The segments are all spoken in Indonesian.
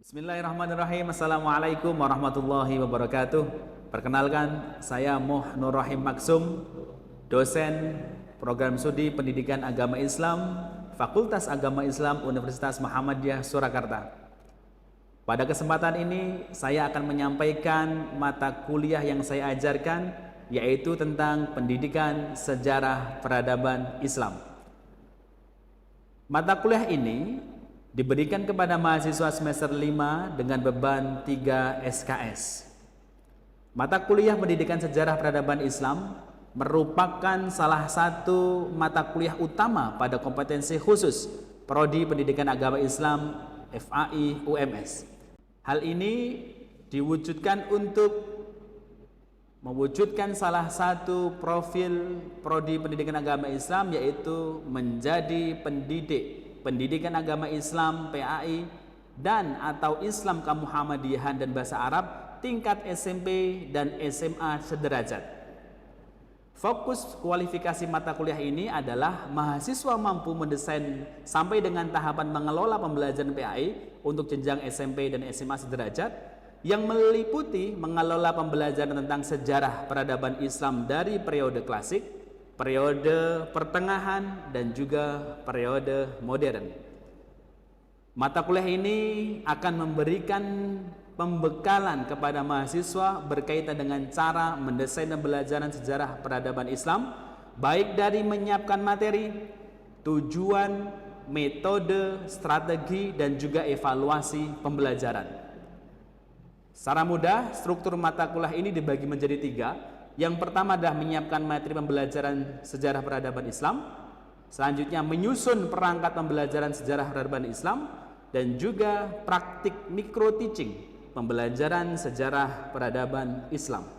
Bismillahirrahmanirrahim. Assalamualaikum warahmatullahi wabarakatuh. Perkenalkan, saya Muh Nur Rahim Maksum, dosen program studi Pendidikan Agama Islam, Fakultas Agama Islam Universitas Muhammadiyah Surakarta. Pada kesempatan ini, saya akan menyampaikan mata kuliah yang saya ajarkan, yaitu tentang pendidikan sejarah peradaban Islam. Mata kuliah ini diberikan kepada mahasiswa semester 5 dengan beban 3 SKS. Mata kuliah pendidikan sejarah peradaban Islam merupakan salah satu mata kuliah utama pada kompetensi khusus Prodi Pendidikan Agama Islam FAI UMS. Hal ini diwujudkan untuk mewujudkan salah satu profil Prodi Pendidikan Agama Islam, yaitu menjadi pendidikan agama Islam PAI dan atau Islam Kemuhammadiyahan dan Bahasa Arab tingkat SMP dan SMA sederajat. Fokus kualifikasi mata kuliah ini adalah mahasiswa mampu mendesain sampai dengan tahapan mengelola pembelajaran PAI untuk jenjang SMP dan SMA sederajat, yang meliputi mengelola pembelajaran tentang sejarah peradaban Islam dari periode klasik, periode pertengahan, dan juga periode modern. Mata kuliah ini akan memberikan pembekalan kepada mahasiswa berkaitan dengan cara mendesain pembelajaran sejarah peradaban Islam, baik dari menyiapkan materi, tujuan, metode, strategi, dan juga evaluasi pembelajaran. Secara mudah, struktur mata kuliah ini dibagi menjadi 3. Yang pertama adalah menyiapkan materi pembelajaran sejarah peradaban Islam, selanjutnya menyusun perangkat pembelajaran sejarah peradaban Islam, dan juga praktik micro teaching pembelajaran sejarah peradaban Islam.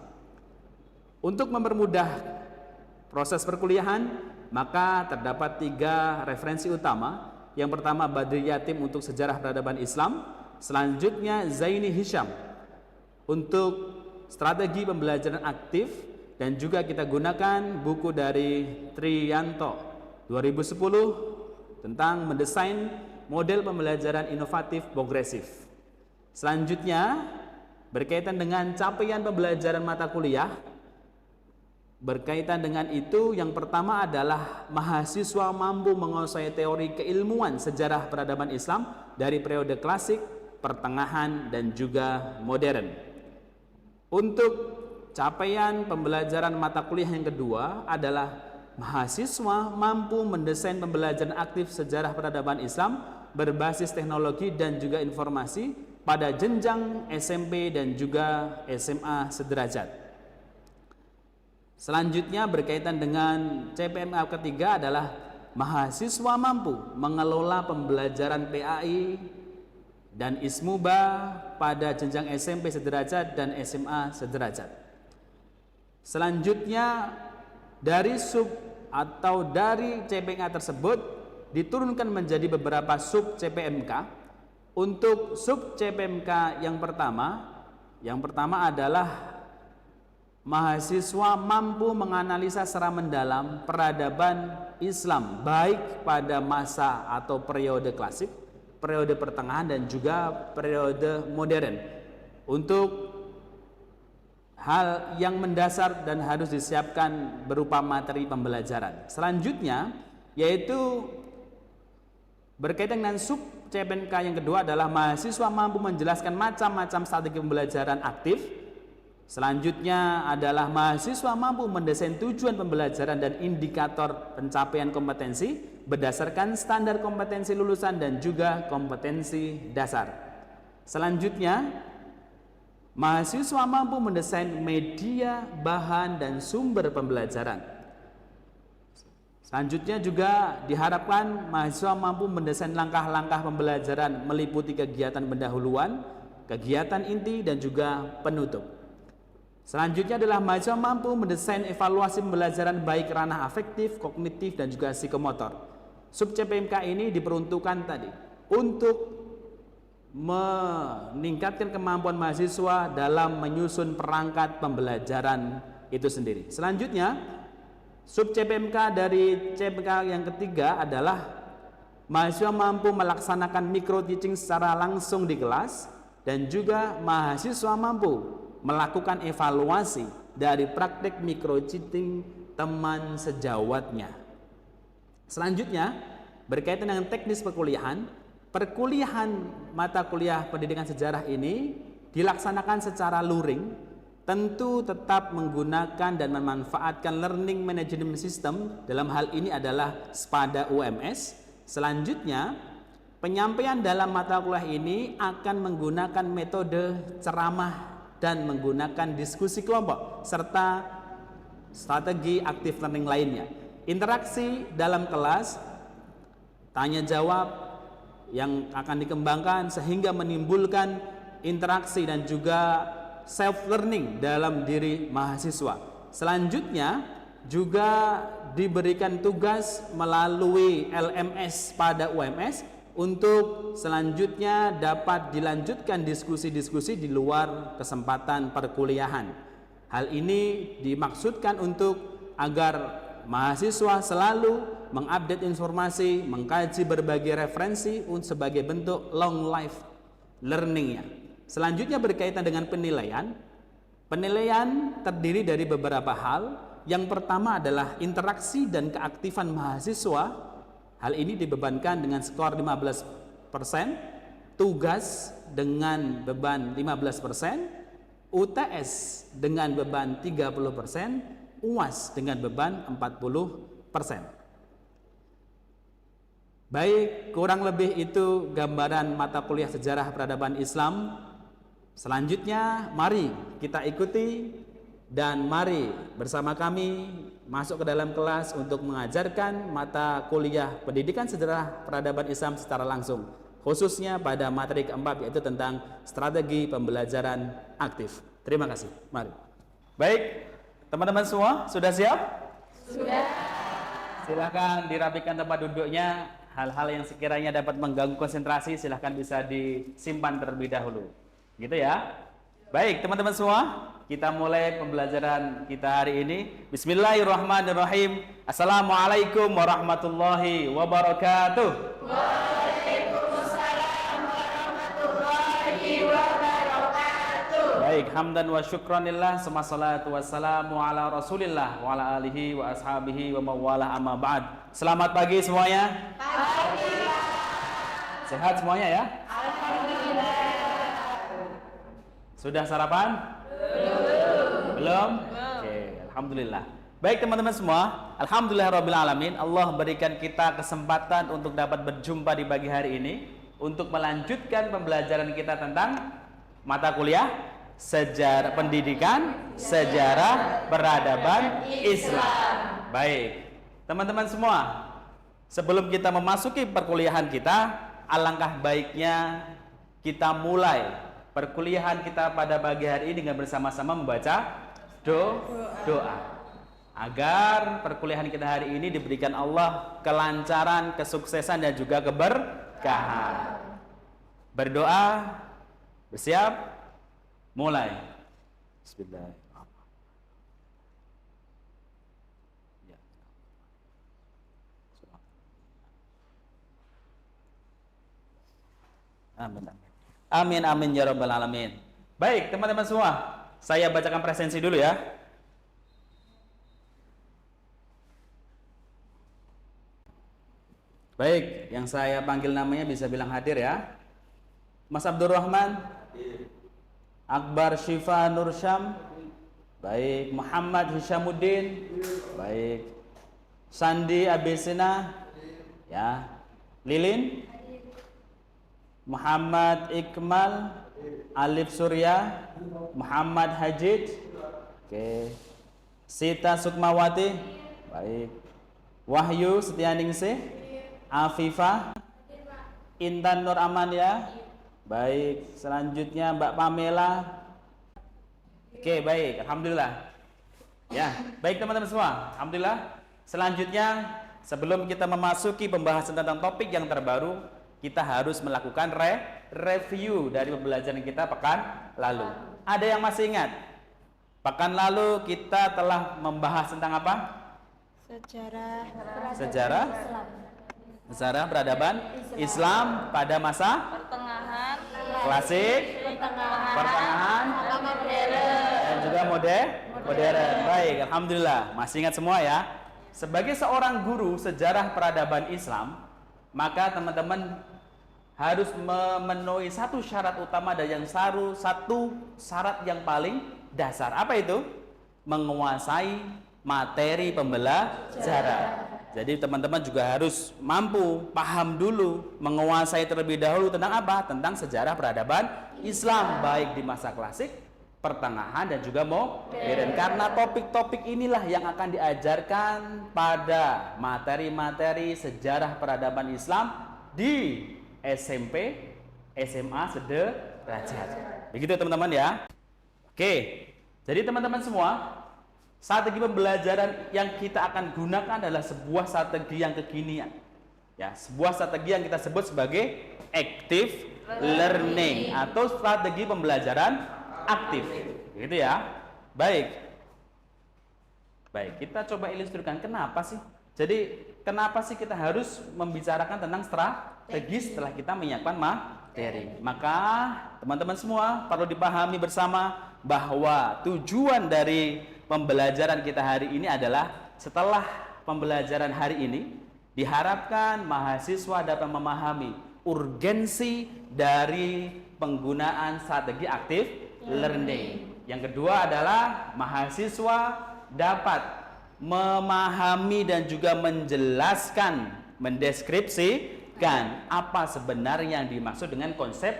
Untuk mempermudah proses perkuliahan, maka terdapat 3 referensi utama. Yang pertama Badri Yatim untuk sejarah peradaban Islam, selanjutnya Zaini Hisham untuk strategi pembelajaran aktif, dan juga kita gunakan buku dari Triyanto 2010 tentang mendesain model pembelajaran inovatif progresif. Selanjutnya berkaitan dengan capaian pembelajaran mata kuliah, berkaitan dengan itu yang pertama adalah mahasiswa mampu menguasai teori keilmuan sejarah peradaban Islam dari periode klasik, pertengahan, dan juga modern. Untuk capaian pembelajaran mata kuliah yang kedua adalah mahasiswa mampu mendesain pembelajaran aktif sejarah peradaban Islam berbasis teknologi dan juga informasi pada jenjang SMP dan juga SMA sederajat. Selanjutnya berkaitan dengan CPMA ketiga adalah mahasiswa mampu mengelola pembelajaran PAI dan ISMUBA pada jenjang SMP sederajat dan SMA sederajat. Selanjutnya dari sub atau dari CPMK tersebut diturunkan menjadi beberapa sub CPMK. Untuk sub CPMK yang pertama adalah mahasiswa mampu menganalisa secara mendalam peradaban Islam baik pada masa atau periode klasik, periode pertengahan, dan juga periode modern. Untuk hal yang mendasar dan harus disiapkan berupa materi pembelajaran. Selanjutnya yaitu berkaitan dengan sub CPNK yang kedua adalah mahasiswa mampu menjelaskan macam-macam strategi pembelajaran aktif. Selanjutnya adalah mahasiswa mampu mendesain tujuan pembelajaran dan indikator pencapaian kompetensi berdasarkan standar kompetensi lulusan dan juga kompetensi dasar. Selanjutnya, mahasiswa mampu mendesain media, bahan, dan sumber pembelajaran. Selanjutnya juga diharapkan mahasiswa mampu mendesain langkah-langkah pembelajaran meliputi kegiatan pendahuluan, kegiatan inti, dan juga penutup. Selanjutnya adalah mahasiswa mampu mendesain evaluasi pembelajaran baik ranah afektif, kognitif, dan juga psikomotor. Sub CPMK ini diperuntukkan tadi untuk meningkatkan kemampuan mahasiswa dalam menyusun perangkat pembelajaran itu sendiri. Selanjutnya, sub CPMK dari CPMK yang ketiga adalah mahasiswa mampu melaksanakan micro teaching secara langsung di kelas, dan juga mahasiswa mampu melakukan evaluasi dari praktik micro teaching teman sejawatnya. Selanjutnya, berkaitan dengan teknis perkuliahan, perkuliahan mata kuliah pendidikan sejarah ini dilaksanakan secara luring, tentu tetap menggunakan dan memanfaatkan learning management system, dalam hal ini adalah SPADA UMS. Selanjutnya, penyampaian dalam mata kuliah ini akan menggunakan metode ceramah dan menggunakan diskusi kelompok serta strategi active learning lainnya. Interaksi dalam kelas, tanya jawab yang akan dikembangkan sehingga menimbulkan interaksi dan juga self learning dalam diri mahasiswa. Selanjutnya juga diberikan tugas melalui LMS pada UMS untuk selanjutnya dapat dilanjutkan diskusi-diskusi di luar kesempatan perkuliahan. Hal ini dimaksudkan untuk agar mahasiswa selalu mengupdate informasi, mengkaji berbagai referensi sebagai bentuk long life learning-nya. Selanjutnya berkaitan dengan penilaian. Penilaian terdiri dari beberapa hal. Yang pertama adalah interaksi dan keaktifan mahasiswa. Hal ini dibebankan dengan skor 15%, tugas dengan beban 15%, UTS dengan beban 30%, UAS dengan beban 40%. Baik, kurang lebih itu gambaran mata kuliah sejarah peradaban Islam. Selanjutnya mari kita ikuti dan mari bersama kami masuk ke dalam kelas untuk mengajarkan mata kuliah pendidikan sejarah peradaban Islam secara langsung, khususnya pada materi keempat, yaitu tentang strategi pembelajaran aktif. Terima kasih. Mari. Baik, teman-teman semua sudah siap? Sudah. Silahkan dirapikan tempat duduknya. Hal-hal yang sekiranya dapat mengganggu konsentrasi silahkan bisa disimpan terlebih dahulu. Gitu ya. Baik, teman-teman semua, kita mulai pembelajaran kita hari ini. Bismillahirrahmanirrahim. Assalamualaikum warahmatullahi wabarakatuh. Waalaikumsalam warahmatullahi wabarakatuh. Baik, hamdan wa syukranillah, summa salatu wassalamu ala rasulillah wa ala alihi wa ashabihi wa mawalah amma ba'd. Selamat pagi semuanya. Pagi. Sehat semuanya ya? Alhamdulillah. Sudah sarapan? Belum? Oke, alhamdulillah. Baik teman-teman semua, alhamdulillahirabbil alamin, Allah berikan kita kesempatan untuk dapat berjumpa di pagi hari ini untuk melanjutkan pembelajaran kita tentang mata kuliah sejarah pendidikan, sejarah peradaban Islam. Baik, teman-teman semua, sebelum kita memasuki perkuliahan kita, alangkah baiknya kita mulai perkuliahan kita pada pagi hari ini dengan bersama-sama membaca doa agar perkuliahan kita hari ini diberikan Allah kelancaran, kesuksesan dan juga keberkahan. Berdoa, bersiap, mulai. Bismillahirrahmanirrahim. Amin. Amin amin ya rabbal alamin. Baik teman-teman semua, saya bacakan presensi dulu ya. Baik, yang saya panggil namanya bisa bilang hadir ya. Mas Abdurrahman, Akbar Syifa Nursyam, baik. Muhammad Hishamuddin, baik. Sandi Abesina, ya. Lilin, Muhammad Ikmal, Alif Surya, Muhammad Hajid, oke. Sita Sukmawati, baik. Wahyu Setianingsih, Afifah, Intan Nur Amania, baik. Selanjutnya Mbak Pamela, oke, baik. Alhamdulillah. Ya, baik teman-teman semua. Alhamdulillah. Selanjutnya, sebelum kita memasuki pembahasan tentang topik yang terbaru, kita harus melakukan review dari pembelajaran kita pekan lalu. Ada yang masih ingat? Pekan lalu kita telah membahas tentang apa? Sejarah Sejarah peradaban Islam pada masa Pertengahan, klasik, pertengahan, dan juga modern. Baik, alhamdulillah. Masih ingat semua ya? Sebagai seorang guru sejarah peradaban Islam, maka teman-teman harus memenuhi satu syarat utama dan satu syarat yang paling dasar. Apa itu? Menguasai materi pembelajaran. Jadi teman-teman juga harus mampu paham dulu, menguasai terlebih dahulu tentang apa? Tentang sejarah peradaban Islam, baik di masa klasik, pertengahan, dan juga modern. Karena topik-topik inilah yang akan diajarkan pada materi-materi sejarah peradaban Islam di SMP, SMA sederajat. Begitu teman-teman ya. Oke, jadi teman-teman semua, strategi pembelajaran yang kita akan gunakan adalah sebuah strategi yang kekinian. Ya, sebuah strategi yang kita sebut sebagai active learning atau strategi pembelajaran aktif. Gitu ya. Baik, kita coba ilustrasikan kenapa sih? Jadi, kenapa sih kita harus membicarakan tentang strategi setelah kita menyiapkan materi? Maka, teman-teman semua perlu dipahami bersama bahwa tujuan dari pembelajaran kita hari ini adalah setelah pembelajaran hari ini diharapkan mahasiswa dapat memahami urgensi dari penggunaan strategi aktif learning. Yang kedua adalah mahasiswa dapat memahami dan juga menjelaskan, mendeskripsikan apa sebenarnya yang dimaksud dengan konsep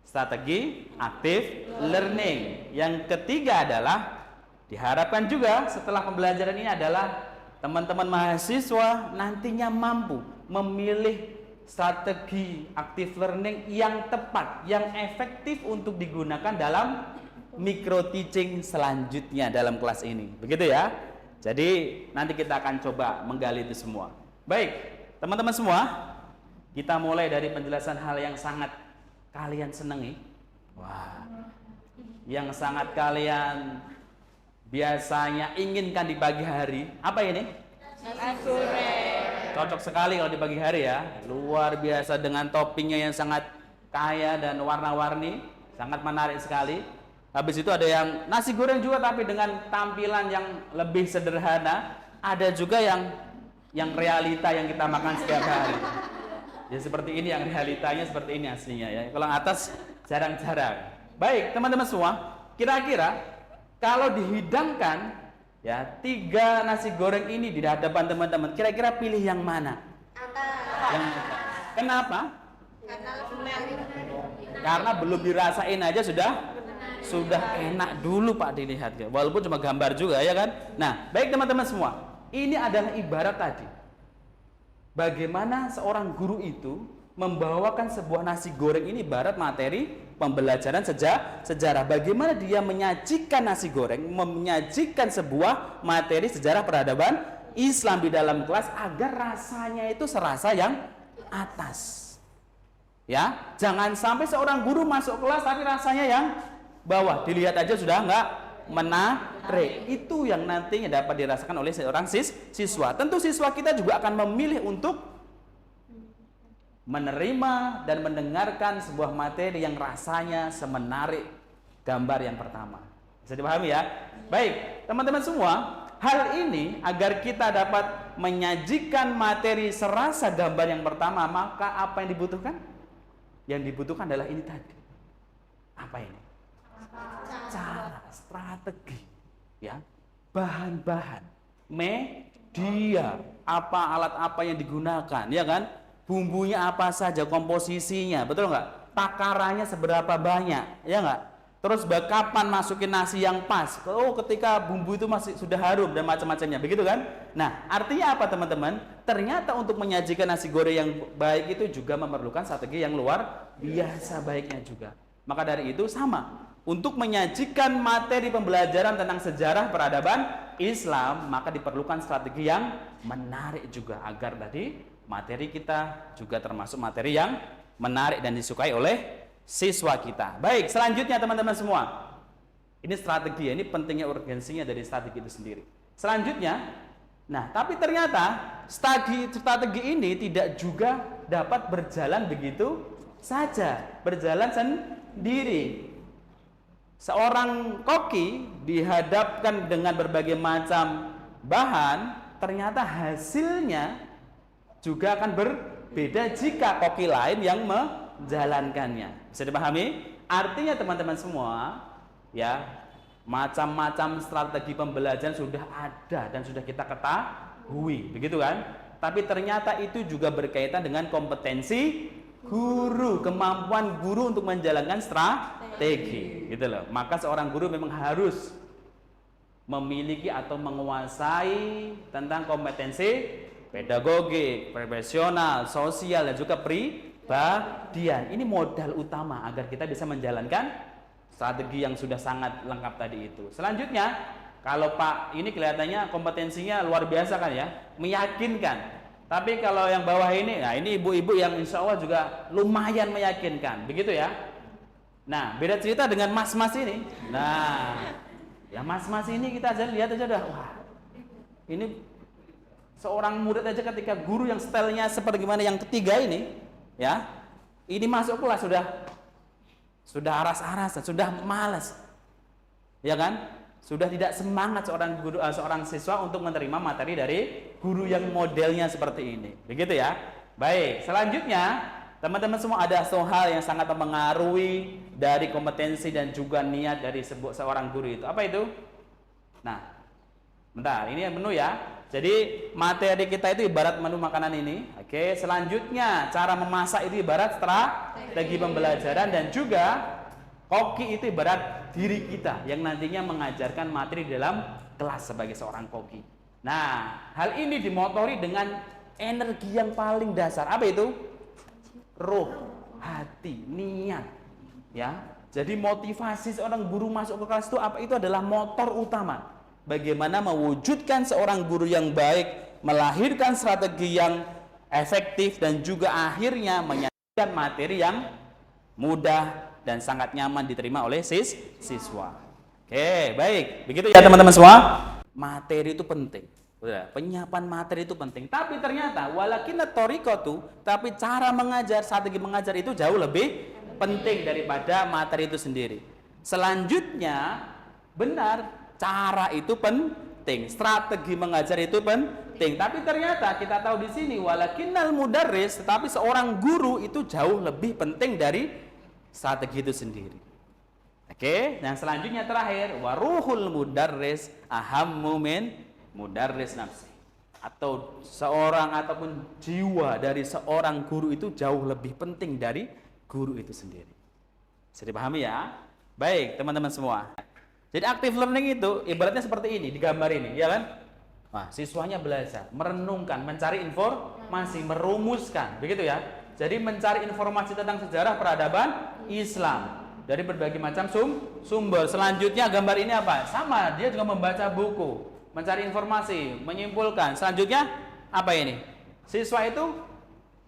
strategi aktif learning. Yang ketiga adalah diharapkan juga setelah pembelajaran ini adalah teman-teman mahasiswa nantinya mampu memilih strategi aktif learning yang tepat, yang efektif untuk digunakan dalam micro teaching selanjutnya dalam kelas ini. Begitu ya. Jadi nanti kita akan coba menggali itu semua. Baik, teman-teman semua, kita mulai dari penjelasan hal yang sangat kalian senangi. Wah, yang sangat kalian biasanya inginkan di pagi hari. Apa ini? nasi goreng. Cocok sekali kalau di pagi hari ya. Luar biasa dengan toppingnya yang sangat kaya dan warna-warni, sangat menarik sekali. Habis itu ada yang nasi goreng juga tapi dengan tampilan yang lebih sederhana. Ada juga yang realita yang kita makan setiap hari. Ya seperti ini, yang realitanya seperti ini aslinya ya. Kalau atas jarang-jarang. Baik teman-teman semua, kira-kira kalau dihidangkan ya 3 nasi goreng ini di hadapan teman-teman, kira-kira pilih yang mana? Yang kenapa? Karena belum dirasain aja sudah enak dulu Pak dilihat ya. Walaupun cuma gambar juga ya kan. Nah, baik teman-teman semua, ini adalah ibarat tadi. Bagaimana seorang guru itu membawakan sebuah nasi goreng ini ibarat materi pembelajaran sejarah. Bagaimana dia menyajikan nasi goreng, menyajikan sebuah materi sejarah peradaban Islam di dalam kelas agar rasanya itu serasa yang atas. Ya, jangan sampai seorang guru masuk kelas tapi rasanya yang bawah. Dilihat aja sudah enggak menarik. Itu yang nantinya dapat dirasakan oleh seorang siswa. Tentu siswa kita juga akan memilih untuk menerima dan mendengarkan sebuah materi yang rasanya semenarik gambar yang pertama. Bisa dipahami ya? Baik, teman-teman semua, hal ini agar kita dapat menyajikan materi serasa gambar yang pertama, maka apa yang dibutuhkan? Yang dibutuhkan adalah ini tadi. Apa ini? Cara, strategi, ya, bahan-bahan, media, apa alat apa yang digunakan, ya kan? Bumbunya apa saja, komposisinya, betul nggak? Takarannya seberapa banyak, ya nggak? Terus kapan masukin nasi yang pas? Oh, ketika bumbu itu masih sudah harum dan macam-macamnya, begitu kan? Nah, artinya apa teman-teman? Ternyata untuk menyajikan nasi goreng yang baik itu juga memerlukan strategi yang luar biasa baiknya juga. Maka dari itu sama. Untuk menyajikan materi pembelajaran tentang sejarah peradaban Islam, maka diperlukan strategi yang menarik juga agar tadi materi kita juga termasuk materi yang menarik dan disukai oleh siswa kita. Baik, selanjutnya teman-teman semua. Ini strategi, ini pentingnya urgensinya dari strategi itu sendiri. Selanjutnya, Nah, tapi ternyata strategi ini tidak juga dapat berjalan begitu saja, berjalan sendiri. Seorang koki dihadapkan dengan berbagai macam bahan, ternyata hasilnya juga akan berbeda jika koki lain yang menjalankannya. Bisa dipahami? Artinya teman-teman semua, ya, macam-macam strategi pembelajaran sudah ada dan sudah kita ketahui, begitu kan? Tapi ternyata itu juga berkaitan dengan kompetensi guru, kemampuan guru untuk menjalankan strategi, gitu loh. Maka seorang guru memang harus memiliki atau menguasai tentang kompetensi pedagogik, profesional, sosial, dan juga pribadian. Ini modal utama agar kita bisa menjalankan strategi yang sudah sangat lengkap tadi itu. Selanjutnya, kalau Pak ini kelihatannya kompetensinya luar biasa kan ya, meyakinkan. Tapi kalau yang bawah ini, nah ini ibu-ibu yang insya Allah juga lumayan meyakinkan, begitu ya. Nah, beda cerita dengan mas-mas ini. Nah, ya mas-mas ini kita aja lihat aja dah, wah, ini seorang murid aja ketika guru yang stylenya seperti gimana yang ketiga ini, ya, ini masuk kelas sudah aras-arasan, sudah malas, ya kan? Sudah tidak semangat seorang siswa untuk menerima materi dari guru yang modelnya seperti ini, begitu ya. Baik, selanjutnya teman-teman semua ada hal yang sangat mempengaruhi dari kompetensi dan juga niat dari seorang guru itu. Apa itu? Nah, bentar, ini menu ya. Jadi materi kita itu ibarat menu makanan ini. Oke, selanjutnya cara memasak itu ibarat strategi pembelajaran, dan juga koki itu ibarat diri kita yang nantinya mengajarkan materi dalam kelas sebagai seorang koki. Nah, hal ini dimotori dengan energi yang paling dasar. Apa itu? Ruh, hati, niat. Ya. Jadi motivasi seorang guru masuk ke kelas itu apa? Itu adalah motor utama. Bagaimana mewujudkan seorang guru yang baik, melahirkan strategi yang efektif, dan juga akhirnya menyajikan materi yang mudah dan sangat nyaman diterima oleh siswa. Oke, baik. Begitu ya teman-teman semua. Materi itu penting. Udah, penyiapan materi itu penting. Tapi ternyata walakinat thoriqatu, tapi cara mengajar, strategi mengajar itu jauh lebih penting daripada materi itu sendiri. Selanjutnya, benar, cara itu penting, strategi mengajar itu penting. Tapi ternyata kita tahu di sini walakinnal mudarris, tetapi seorang guru itu jauh lebih penting dari strategi itu sendiri. Oke, yang selanjutnya terakhir, waruhul mudarris ahammu min mudarris nafsi. Atau seorang ataupun jiwa dari seorang guru itu jauh lebih penting dari guru itu sendiri. Bisa dipahami ya? Baik, teman-teman semua. Jadi active learning itu ibaratnya seperti ini, di gambar ini, ya kan? Nah, siswanya belajar, merenungkan, mencari informasi, merumuskan, begitu ya. Jadi mencari informasi tentang sejarah peradaban Islam dari berbagai macam sumber. Selanjutnya gambar ini apa? Sama, dia juga membaca buku, mencari informasi, menyimpulkan. Selanjutnya apa ini? Siswa itu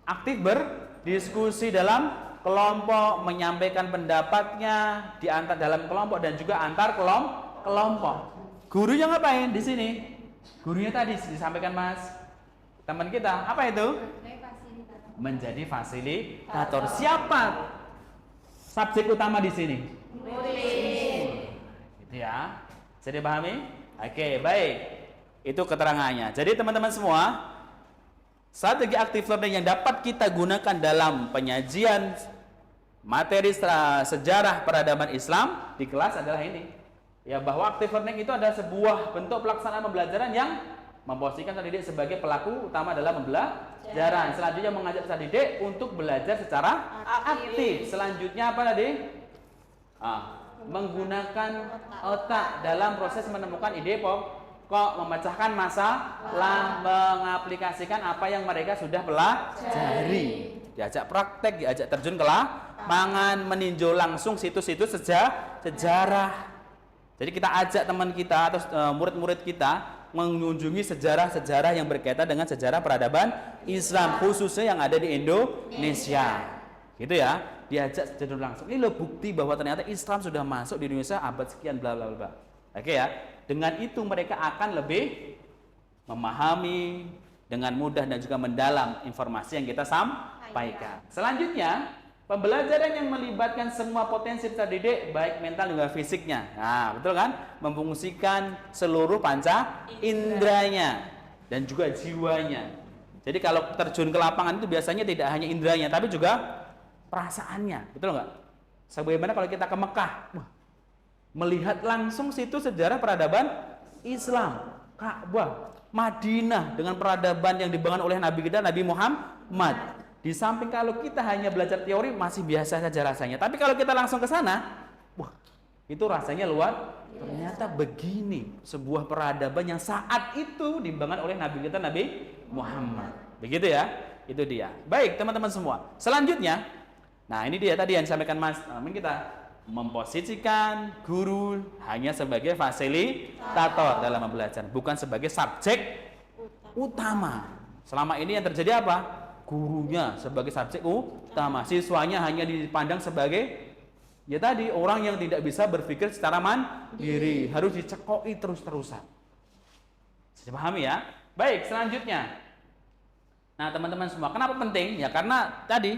aktif berdiskusi dalam kelompok, menyampaikan pendapatnya dalam kelompok dan juga antar kelompok. Gurunya ngapain di sini? Gurunya tadi disampaikan Mas teman kita, apa itu? Menjadi fasilitator. Siapa subjek utama di sini? Murid. Gitu ya. Bisa dipahami? Oke, baik. Itu keterangannya. Jadi teman-teman semua, strategi active learning yang dapat kita gunakan dalam penyajian materi sejarah peradaban Islam di kelas adalah ini. Ya, bahwa active learning itu adalah sebuah bentuk pelaksanaan pembelajaran yang memposisikan sang didik sebagai pelaku utama dalam pembelajaran. Selanjutnya mengajak sang didik untuk belajar secara aktif. Selanjutnya apa tadi? Menggunakan otak dalam proses menemukan ide pokok, memecahkan masalah, mengaplikasikan apa yang mereka sudah pelajari. Diajak praktek, diajak terjun ke lapangan, meninjau langsung situs-situs sejarah. Jadi kita ajak teman kita atau murid-murid kita mengunjungi sejarah-sejarah yang berkaitan dengan sejarah peradaban Islam, khususnya yang ada di Indonesia. Gitu ya, diajak secara langsung. Ini loh bukti bahwa ternyata Islam sudah masuk di Indonesia abad sekian bla bla bla. Oke ya. Dengan itu mereka akan lebih memahami dengan mudah dan juga mendalam informasi yang kita sampaikan. Selanjutnya, pembelajaran yang melibatkan semua potensi peserta didik, baik mental juga fisiknya. Nah, betul kan? Memfungsikan seluruh panca indranya dan juga jiwanya. Jadi kalau terjun ke lapangan itu biasanya tidak hanya indranya, tapi juga perasaannya. Betul nggak? Sebagaimana kalau kita ke Mekah, melihat langsung situ sejarah peradaban Islam, Ka'bah, Madinah dengan peradaban yang dibangun oleh Nabi kita, Nabi Muhammad. Di samping kalau kita hanya belajar teori masih biasa saja rasanya. Tapi kalau kita langsung ke sana, wah, itu rasanya luar. Ternyata begini sebuah peradaban yang saat itu dibangun oleh Nabi kita, Nabi Muhammad. Begitu ya? Itu dia. Baik, teman-teman semua. Selanjutnya, nah ini dia tadi yang disampaikan Mas. Kita memposisikan guru hanya sebagai fasilitator dalam belajar, bukan sebagai subjek utama. Selama ini yang terjadi apa? Gurunya sebagai subjek utama, siswanya hanya dipandang sebagai ya tadi orang yang tidak bisa berpikir secara mandiri, harus dicekoki terus-terusan. Bisa pahami ya? Baik, selanjutnya. Nah, teman-teman semua, kenapa penting? Ya karena tadi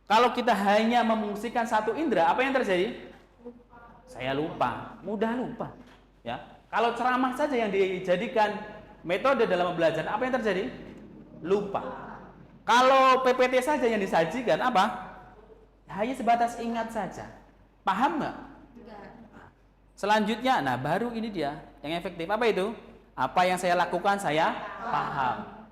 kalau kita hanya memfungsikan satu indera, apa yang terjadi? Saya lupa, mudah lupa. Ya, kalau ceramah saja yang dijadikan metode dalam belajar, apa yang terjadi? Lupa. Kalau PPT saja yang disajikan, apa? Hanya sebatas ingat saja. Paham nggak? Selanjutnya, nah baru ini dia yang efektif. Apa itu? Apa yang saya lakukan, saya paham.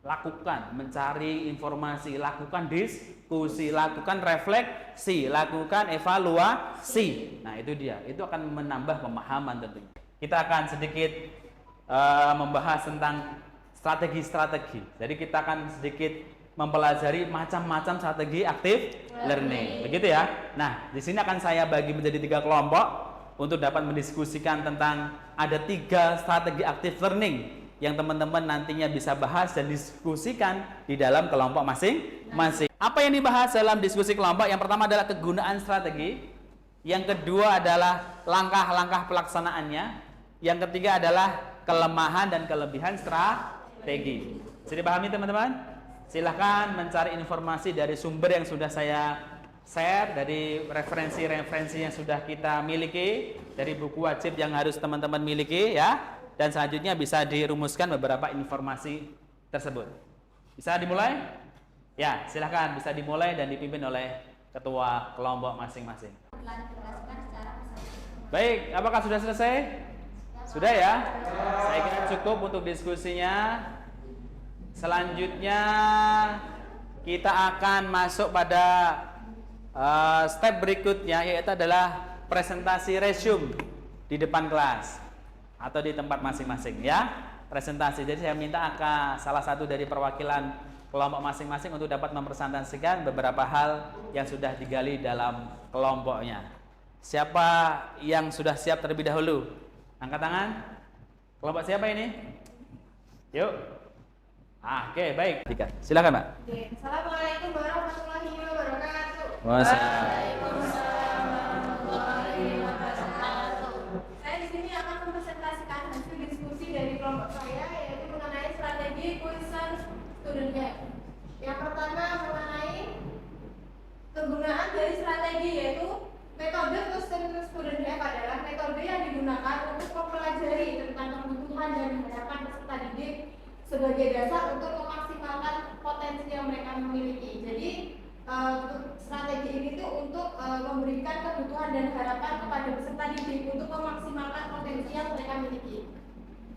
Lakukan, mencari informasi, lakukan diskusi, lakukan refleksi, lakukan evaluasi. Nah itu dia, itu akan menambah pemahaman tentunya. Kita akan sedikit membahas tentang strategi-strategi. Jadi kita akan sedikit mempelajari macam-macam strategi aktif learning. Begitu ya. Nah di sini akan saya bagi menjadi 3 kelompok untuk dapat mendiskusikan tentang ada 3 strategi aktif learning yang teman-teman nantinya bisa bahas dan diskusikan di dalam kelompok masing-masing. Apa yang dibahas dalam diskusi kelompok? Yang pertama adalah kegunaan strategi, yang kedua adalah langkah-langkah pelaksanaannya, yang ketiga adalah kelemahan dan kelebihan strategi. Bisa dipahami teman-teman? Silahkan mencari informasi dari sumber yang sudah saya share, dari referensi-referensi yang sudah kita miliki, dari buku wajib yang harus teman-teman miliki ya. Dan selanjutnya bisa dirumuskan beberapa informasi tersebut. Bisa dimulai? Ya, silahkan bisa dimulai dan dipimpin oleh ketua kelompok masing-masing. Baik, apakah sudah selesai? Sudah ya? Saya kira cukup untuk diskusinya. Selanjutnya kita akan masuk pada step berikutnya, yaitu adalah presentasi resume di depan kelas atau di tempat masing-masing ya, presentasi. Jadi saya minta salah satu dari perwakilan kelompok masing-masing untuk dapat mempresentasikan beberapa hal yang sudah digali dalam kelompoknya. Siapa yang sudah siap terlebih dahulu? Angkat tangan. Kelompok siapa ini? Yuk. Oke, baik. Silakan, Mbak. Assalamualaikum warahmatullahi wabarakatuh. Waalaikumsalam. Saya di sini akan mempresentasikan hasil diskusi dari kelompok saya, yaitu mengenai strategi question student gap. Yang pertama mengenai kegunaan dari strategi, yaitu metode question student gap adalah metode yang digunakan untuk mempelajari tentang kebutuhan dan harapan peserta didik sebagai dasar untuk memaksimalkan potensi yang mereka miliki. Jadi strategi ini tuh untuk memberikan kebutuhan dan harapan kepada peserta didik untuk memaksimalkan potensi yang mereka miliki.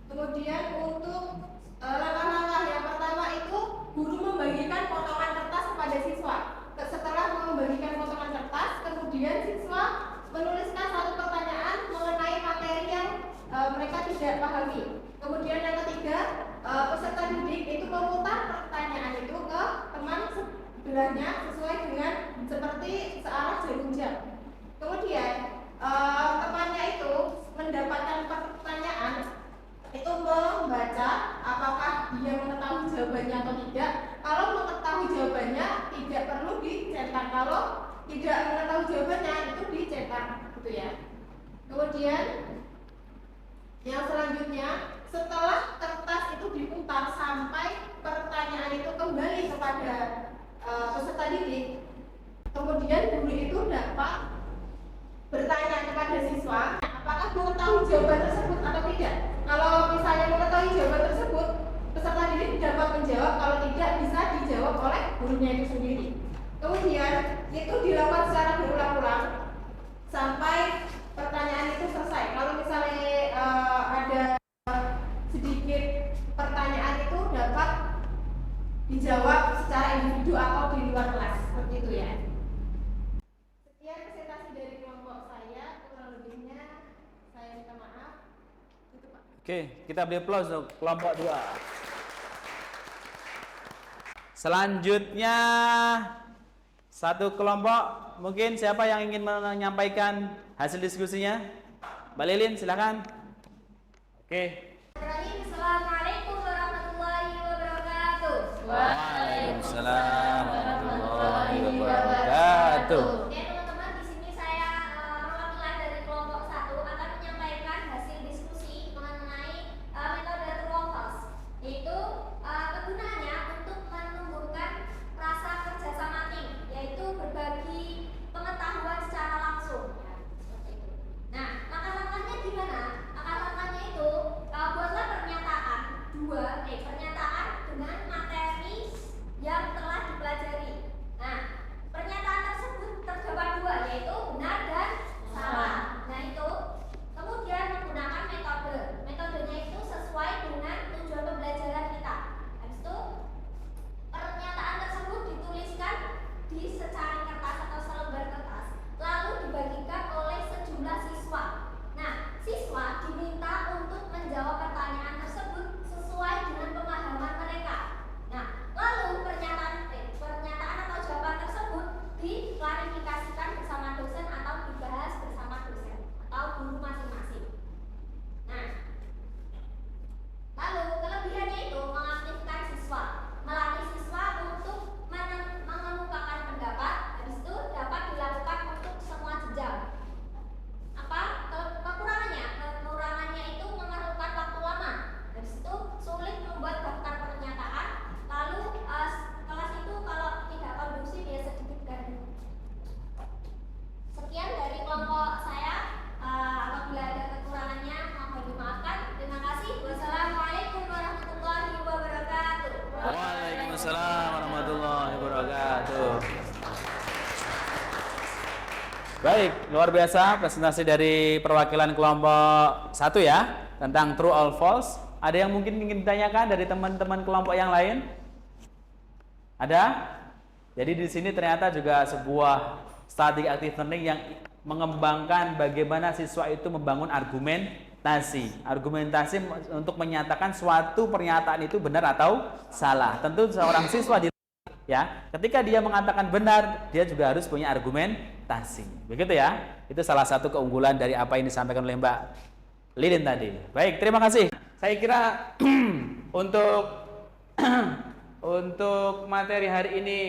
Kemudian untuk langkah-langkah yang pertama itu guru membagikan potongan kertas kepada siswa. Setelah membagikan potongan kertas, kemudian siswa menuliskan satu pertanyaan mengenai materi yang mereka tidak pahami. Kemudian yang ketiga, peserta didik itu memutar pertanyaan itu ke teman sebelahnya sesuai dengan seperti searah jarum jam. Kemudian temannya itu mendapatkan pertanyaan itu membaca apakah dia mengetahui jawabannya atau tidak. Kalau mengetahui jawabannya tidak perlu dicetak, kalau tidak mengetahui jawabannya itu dicetak, gitu ya. Kemudian yang selanjutnya setelah kertas itu diputar sampai pertanyaan itu kembali kepada peserta didik, kemudian guru itu dapat bertanya kepada siswa apakah mengetahui jawaban tersebut atau tidak. Kalau misalnya mengetahui jawaban tersebut, peserta didik dapat menjawab, kalau tidak bisa dijawab oleh gurunya itu sendiri. Kemudian itu dilakukan secara berulang-ulang sampai pertanyaan itu selesai. Kalau misalnya ada sedikit pertanyaan itu dapat dijawab secara individu atau di luar kelas, seperti itu ya. Sekian presentasi dari kelompok saya, kurang lebihnya saya minta maaf. Itu Pak. Oke, kita beri aplaus untuk kelompok 2. Selanjutnya satu kelompok, mungkin siapa yang ingin menyampaikan hasil diskusinya? Mbak Lilin, silakan. Oke. Assalamualaikum warahmatullahi wabarakatuh. Waalaikumsalam warahmatullahi wabarakatuh. Oke teman-teman, di sini saya perwakilan dari kelompok 1 akan menyampaikan hasil diskusi mengenai metode true or false, yaitu kegunaannya untuk menumbuhkan rasa kerjasama tim, yaitu berbagi pengetahuan secara langsung. Ya, seperti itu. Nah, langkah-langkahnya gimana? Langkah-langkahnya itu buatlah pernyataan pernyataan dengan materi yang telah dipelajari. Nah, pernyataan tersebut terdapat 2, yaitu benar dan salah. Nah, itu kemudian menggunakan metode. Metodenya itu sesuai dengan tujuan pembelajaran kita. Habis itu pernyataan tersebut dituliskan di secari kertas atau selembar kertas, lalu dibagikan oleh sejumlah siswa. Nah, siswa diminta untuk menjawab pertanyaan tersebut sesuai dengan pemahaman mereka. Nah, lalu pernyataan atau jawaban tersebut diklarifikasikan bersama dosen atau dibahas bersama dosen atau guru masing-masing. Nah, lalu kelebihannya itu mengaktifkan siswa, melatih siswa untuk mengemukakan pendapat. Habis itu dapat dilakukan untuk semua jenjang. Kekurangannya itu memerlukan waktu lama. Habis itu sulit membuat daftar pernyataan. Lalu kelas itu kalau tidak kondusif ya sedikit gaduh. Sekian dari kelompok saya. Apabila ada kekurangannya mohon dimaafkan. Terima kasih. Wassalamualaikum warahmatullahi wabarakatuh. Waalaikumsalam warahmatullahi wabarakatuh. Baik, luar biasa presentasi dari perwakilan kelompok 1 ya, tentang true or false. Ada yang mungkin ingin ditanyakan dari teman-teman kelompok yang lain? Ada? Jadi di sini ternyata juga sebuah strategi active learning yang mengembangkan bagaimana siswa itu membangun argumentasi untuk menyatakan suatu pernyataan itu benar atau salah. Tentu seorang siswa ya, ketika dia mengatakan benar, dia juga harus punya argumentasi. Begitu ya? Itu salah satu keunggulan dari apa yang disampaikan oleh Mbak Lilin tadi. Baik, terima kasih. Saya kira untuk materi hari ini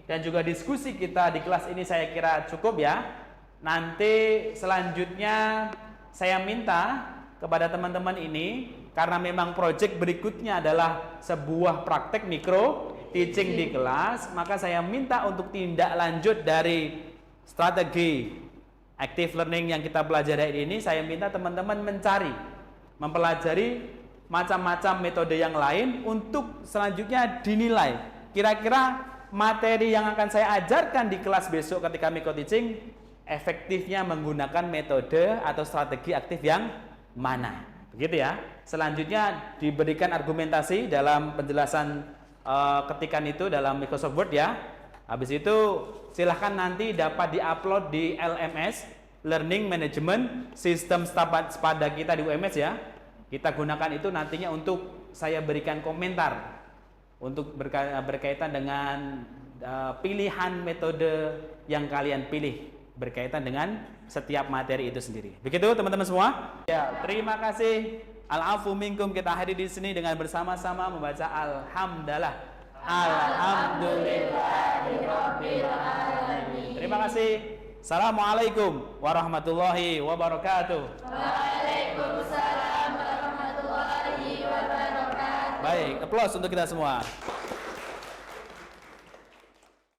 dan juga diskusi kita di kelas ini saya kira cukup ya. Nanti selanjutnya saya minta kepada teman-teman ini, karena memang proyek berikutnya adalah sebuah praktek mikro teaching di kelas, maka saya minta untuk tindak lanjut dari strategi active learning yang kita pelajari hari ini. Saya minta teman-teman mempelajari macam-macam metode yang lain untuk selanjutnya dinilai kira-kira materi yang akan saya ajarkan di kelas besok ketika mikro teaching efektifnya menggunakan metode atau strategi aktif yang mana, begitu ya. Selanjutnya diberikan argumentasi dalam penjelasan ketikan itu dalam Microsoft Word ya. Habis itu silahkan nanti dapat diupload di LMS, Learning Management System Sepada kita di UMS ya. Kita gunakan itu nantinya untuk saya berikan komentar untuk berkaitan dengan pilihan metode yang kalian pilih berkaitan dengan setiap materi itu sendiri. Begitu teman-teman semua? Ya, terima kasih. Al-afu minkum, kita hadir di sini dengan bersama-sama membaca alhamdulillah. Alhamdulillahirabbil alamin. Terima kasih. Assalamualaikum warahmatullahi wabarakatuh. Waalaikumsalam warahmatullahi Baik, applause untuk kita semua.